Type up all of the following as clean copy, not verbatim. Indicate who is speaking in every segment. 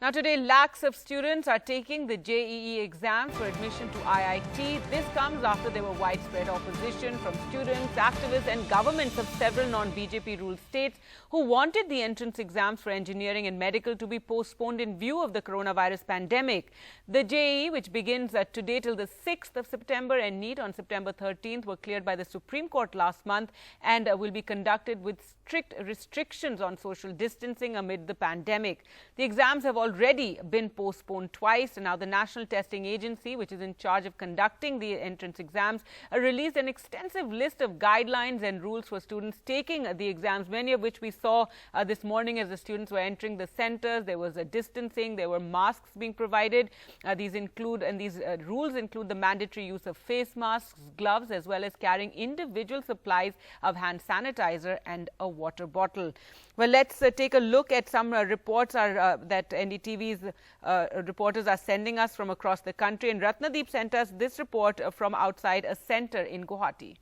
Speaker 1: Now today, lakhs of students are taking the JEE exams for admission to IIT. This comes after there were widespread opposition from students, activists and governments of several non-BJP ruled states who wanted the entrance exams for engineering and medical to be postponed in view of the coronavirus pandemic. The JEE, which begins today till the 6th of September and NEET on September 13th, were cleared by the Supreme Court last month and will be conducted with strict restrictions on social distancing amid the pandemic. The exams have already been postponed twice, and now the National Testing Agency, which is in charge of conducting the entrance exams, released an extensive list of guidelines and rules for students taking the exams, many of which we saw this morning as the students were entering the centers. There was a distancing, there were masks being provided. These rules include the mandatory use of face masks, gloves, as well as carrying individual supplies of hand sanitizer and a water bottle. Well, let's take a look at some reports that NDTV's reporters are sending us from across the country. And Ratnadeep sent us this report from outside a center in Guwahati.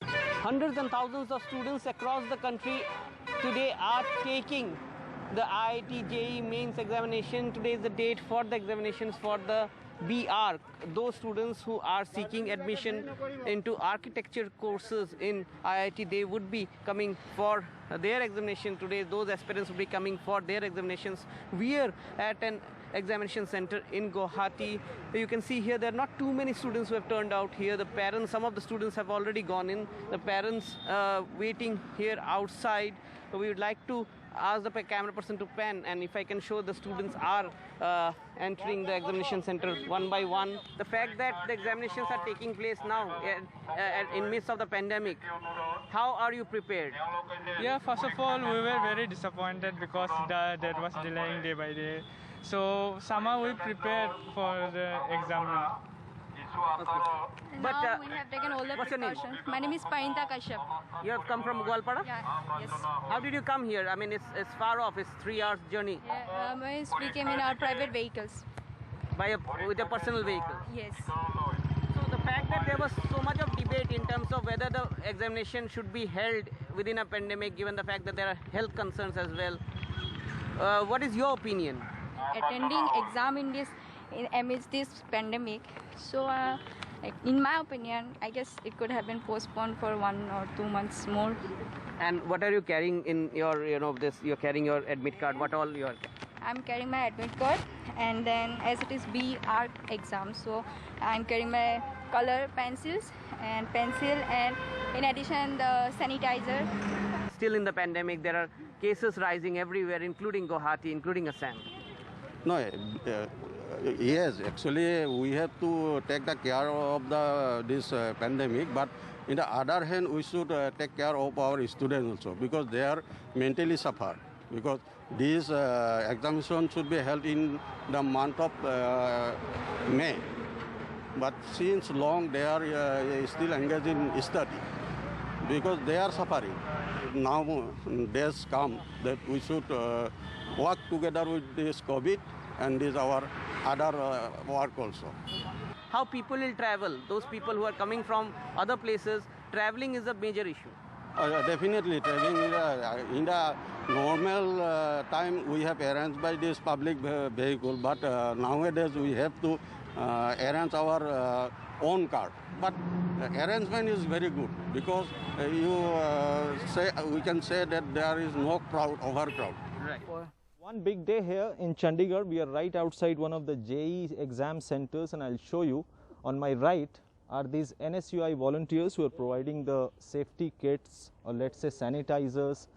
Speaker 2: Hundreds and thousands of students across the country today are taking the IIT JEE mains examination. Today is the date for the examinations for the BArch. Those students who are seeking admission into architecture courses in IIT, they would be coming for their examination today. Those aspirants will be coming for their examinations. We are at an examination center in Guwahati. You can see here there are not too many students who have turned out here. The parents, some of the students have already gone in. The parents waiting here outside. So we would like to ask the camera person to pan, and if I can show the students are entering the examination center one by one. The fact that the examinations are taking place now in midst of the pandemic, how are you prepared?
Speaker 3: Yeah, first of all, we were very disappointed because that was delaying day by day. So somehow we prepared for the exam now.
Speaker 4: Okay. Now we have taken all the precautions. My name is Painta Kashyap.
Speaker 2: You have come from Gwalpada?
Speaker 4: Yeah, yes.
Speaker 2: How did you come here? I mean, it's far off. It's 3 hours journey.
Speaker 4: Yeah, we came in our private vehicles.
Speaker 2: With a personal vehicle?
Speaker 4: Yes.
Speaker 2: So the fact that there was so much of debate in terms of whether the examination should be held within a pandemic, given the fact that there are health concerns as well. What is your opinion?
Speaker 4: Attending exam amidst this pandemic. So, in my opinion, I guess it could have been postponed for 1 or 2 months more.
Speaker 2: And what are you carrying in your, you're carrying your admit card? What all you are?
Speaker 4: I'm carrying my admit card, and then as it is BArch exam, so I'm carrying my color pencils and in addition the sanitizer.
Speaker 2: Still in the pandemic, there are cases rising everywhere, including Guwahati, including Assam.
Speaker 5: No, yes, actually we have to take the care of this pandemic, but in the other hand we should take care of our students also, because they are mentally suffered, because this examination should be held in the month of May, but since long they are still engaged in study, because they are suffering. Now days come that we should work together with this COVID and this our other work also.
Speaker 2: How people will travel, those people who are coming from other places, traveling is a major issue.
Speaker 5: Definitely, traveling in the normal time we have arranged by this public vehicle, but nowadays we have to arrange our own car. But arrangement is very good, because we can say that there is no crowd, overcrowd.
Speaker 2: Right.
Speaker 6: One big day here in Chandigarh. We are right outside one of the JEE exam centers, and I'll show you. On my right are these NSUI volunteers who are providing the safety kits, or let's say sanitizers,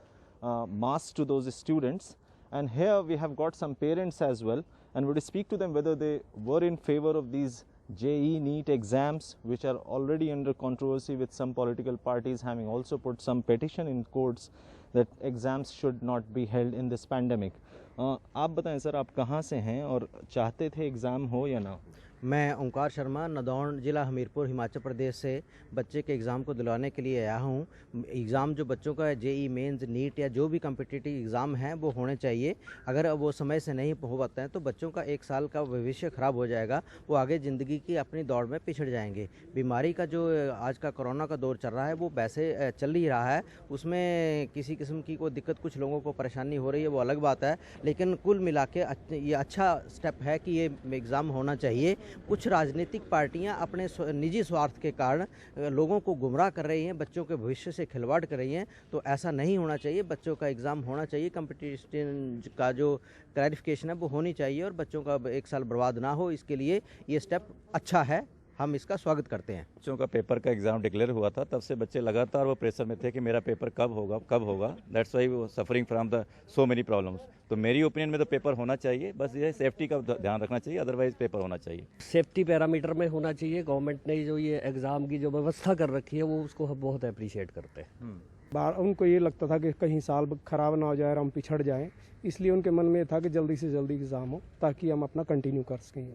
Speaker 6: masks to those students. And here we have got some parents as well, and we'll speak to them whether they were in favor of these JEE NEET exams, which are already under controversy, with some political parties having also put some petition in courts that exams should not be held in this pandemic. आप बताएं sir, आप कहाँ से हैं और चाहते थे exam हो या ना?
Speaker 7: मैं ओंकार शर्मा नदौन ज़िला हमीरपुर हिमाचल प्रदेश से बच्चे के एग्ज़ाम को दिलवाने के लिए आया हूँ। एग्ज़ाम जो बच्चों का जेई मेंस नीट या जो भी कम्पिटिटिव एग्ज़ाम है वो होने चाहिए। अगर वो समय से नहीं हो पाते हैं तो बच्चों का एक साल का भविष्य ख़राब हो जाएगा, वो आगे ज़िंदगी की अपनी दौड़ में पिछड़ जाएंगे। बीमारी का जो आज का कोरोना का दौर चल रहा है वो वैसे चल ही रहा है, उसमें किसी किस्म की कोई दिक्कत कुछ लोगों को परेशानी हो रही है वो अलग बात है, लेकिन कुल मिला के ये अच्छा स्टेप है कि ये एग्ज़ाम होना चाहिए। कुछ राजनीतिक पार्टियां अपने निजी स्वार्थ के कारण लोगों को गुमराह कर रही हैं, बच्चों के भविष्य से खिलवाड़ कर रही हैं, तो ऐसा नहीं होना चाहिए। बच्चों का एग्ज़ाम होना चाहिए, कंपटीशन का जो क्लैरिफिकेशन है वो होनी चाहिए और बच्चों का एक साल बर्बाद ना हो, इसके लिए ये स्टेप अच्छा है, हम इसका स्वागत करते हैं।
Speaker 8: बच्चों का पेपर का एग्ज़ाम डिक्लेयर हुआ था, तब से बच्चे लगातार वो प्रेशर में थे कि मेरा पेपर कब होगा। दैट्स वाई वो suffering from the so many problems. तो मेरी ओपिनियन में तो पेपर होना चाहिए, बस ये सेफ्टी का ध्यान रखना चाहिए, अदरवाइज पेपर होना चाहिए।
Speaker 9: सेफ्टी पैरामीटर में होना चाहिए। गवर्नमेंट ने जो ये एग्ज़ाम की जो व्यवस्था कर रखी है वो उसको हम बहुत अप्रिशिएट करते हैं।
Speaker 10: उनको ये लगता था कि कहीं साल खराब ना हो जाए और हम पिछड़ जाएं, इसलिए उनके मन में था कि जल्दी से जल्दी एग्ज़ाम हो ताकि हम अपना कंटिन्यू कर सकें।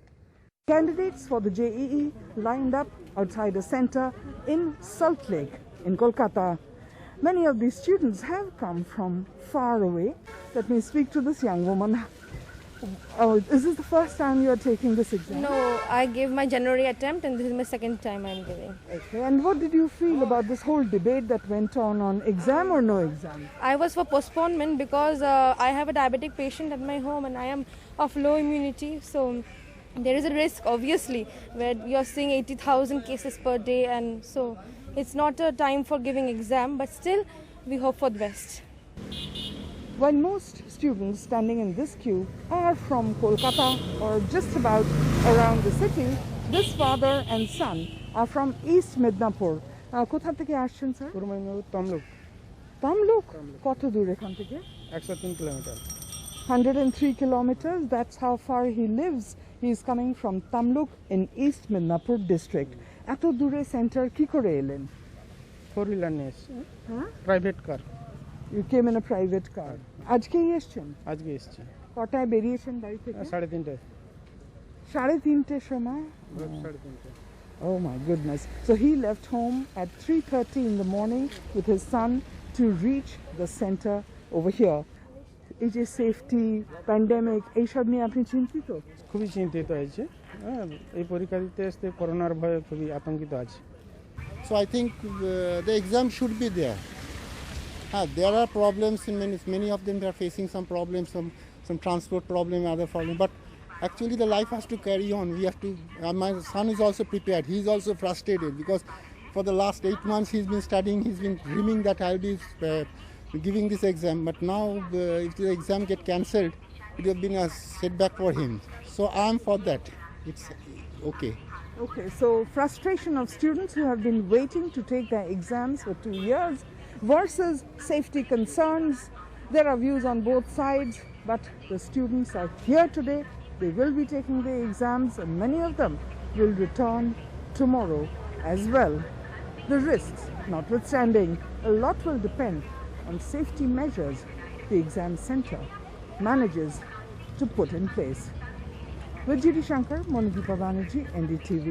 Speaker 11: Candidates for the JEE lined up outside a center in Salt Lake in Kolkata. Many of these students have come from far away. Let me speak to this young woman. Oh, is this the first time you are taking this exam?
Speaker 12: No, I gave my January attempt and this is my second time I'm giving.
Speaker 11: Okay, and what did you feel about this whole debate that went on exam or no exam?
Speaker 12: I was for postponement because I have a diabetic patient at my home and I am of low immunity, so there is a risk obviously where you're seeing 80,000 cases per day, and so it's not a time for giving exam, but still we hope for the best.
Speaker 11: While most students standing in this queue are from Kolkata or just about around the city, this father and son are from East Midnapur. কোথা থেকে আসছেন sir?
Speaker 10: Tamluk.
Speaker 11: Tamluk? কত দূর এখান থেকে?
Speaker 10: 103 kilometre.
Speaker 11: 103 kilometers, that's how far he lives. He is coming from Tamluk in East Midnapur district. এত দূরে centre কি করে এলেন?
Speaker 10: 4-wheeler নিয়ে এসেছি।
Speaker 11: হ্যাঁ?
Speaker 10: Private car.
Speaker 11: You came in a private car. আজকেই এসেছেন?
Speaker 10: আজকে এসেছি।
Speaker 11: কটায় বেরিয়েছেন বাড়ি থেকে?
Speaker 10: 3:30।
Speaker 11: 3:30 সময়?
Speaker 10: 3:30।
Speaker 11: Oh my goodness. So he left home at 3:30 in the morning with his son to reach the center over here. এই যে সেফটি, প্যান্ডেমিক, এইসব নিয়ে আপনি চিন্তিত?
Speaker 10: খুবই চিন্তিত হয়েছে। এই পরীক্ষা দিতে আসতে করোনার ভয়ে খুবই আতঙ্কিত আছি।
Speaker 13: So I think the exam should be there. There are problems in many of them are facing some problems, some transport problem, other problem, but actually the life has to carry on. We have to, my son is also prepared. He is also frustrated because for the last 8 months he's been studying, he's been dreaming that I'll be giving this exam, but now if the exam get cancelled, it would have been a setback for him. So I'm for that. It's okay.
Speaker 11: Okay, so frustration of students who have been waiting to take their exams for 2 years versus safety concerns. There are views on both sides, but the students are here today. They will be taking the exams and many of them will return tomorrow as well. The risks notwithstanding, a lot will depend on safety measures the exam center manages to put in place. With G.D. Shankar, Monideepa Banerjee, NDTV.